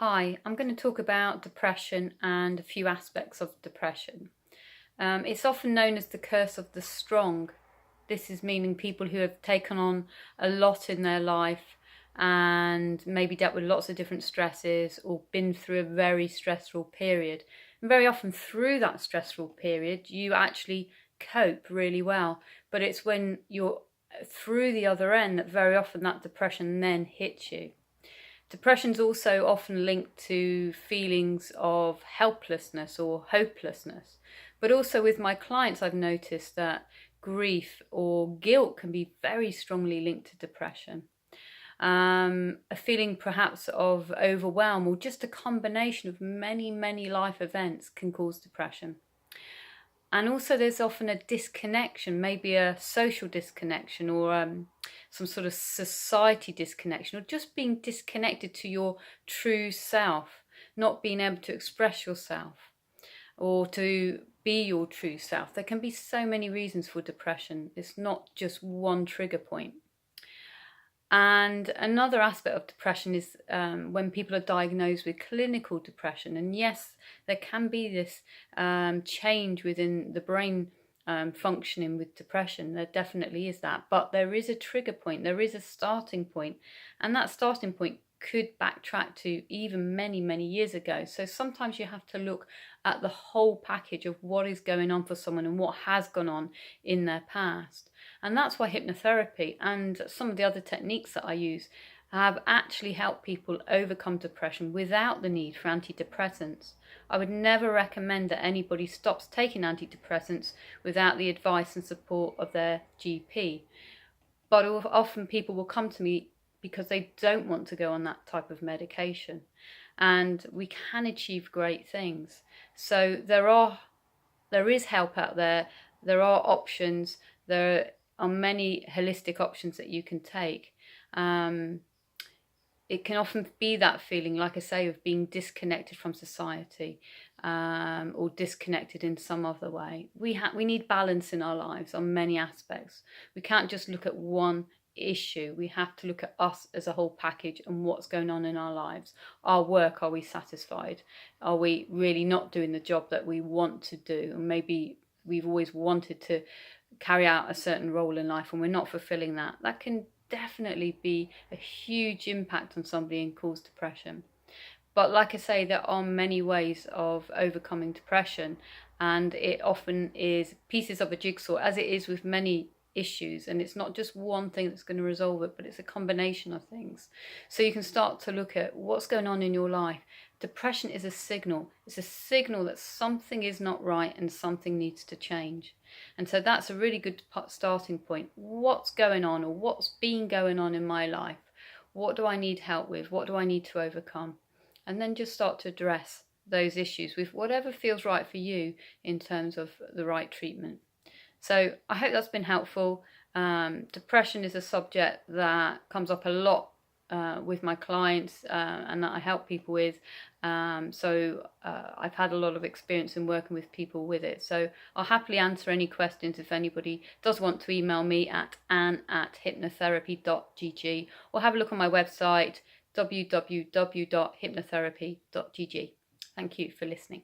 Hi, I'm going to talk about depression and a few aspects of depression. It's often known as the curse of the strong. This is meaning people who have taken on a lot in their life and maybe dealt with lots of different stresses or been through a very stressful period. And very often through that stressful period, you actually cope really well. But it's when you're through the other end that very often that depression then hits you. Depression is also often linked to feelings of helplessness or hopelessness. But also with my clients, I've noticed that grief or guilt can be very strongly linked to depression. A feeling perhaps of overwhelm or just a combination of many life events can cause depression. And also there's often a disconnection, maybe a social disconnection or some sort of society disconnection, or just being disconnected to your true self, not being able to express yourself or to be your true self. There can be so many reasons for depression. It's not just one trigger point. And another aspect of depression is when people are diagnosed with clinical depression. And yes, there can be this change within the brain functioning with depression. There definitely is that. But there is a trigger point, there is a starting point. And that starting point could backtrack to even many years ago. So sometimes you have to look at the whole package of what is going on for someone and what has gone on in their past. And that's why hypnotherapy and some of the other techniques that I use have actually helped people overcome depression without the need for antidepressants. I would never recommend that anybody stops taking antidepressants without the advice and support of their GP. But often people will come to me because they don't want to go on that type of medication. And we can achieve great things. So there is help out there. There are options. There are many holistic options that you can take. It can often be that feeling, like I say, of being disconnected from society or disconnected in some other way. We need balance in our lives on many aspects. We can't just look at one issue. We have to look at us as a whole package and what's going on in our lives. Our work, are we satisfied? Are we really not doing the job that we want to do? And maybe we've always wanted to carry out a certain role in life and we're not fulfilling that. That can definitely be a huge impact on somebody and cause depression. But like I say, there are many ways of overcoming depression, and it often is pieces of a jigsaw, as it is with many issues, and it's not just one thing that's going to resolve it, but it's a combination of things. So you can start to look at what's going on in your life. Depression is a signal. It's a signal that something is not right and something needs to change. And so that's a really good starting point. What's going on, or what's been going on in my life? What do I need help with? What do I need to overcome? And then just start to address those issues with whatever feels right for you in terms of the right treatment. So I hope that's been helpful. Depression is a subject that comes up a lot with my clients and that I help people with. So I've had a lot of experience in working with people with it. So I'll happily answer any questions if anybody does want to email me at ann@hypnotherapy.gg, or have a look on my website www.hypnotherapy.gg. Thank you for listening.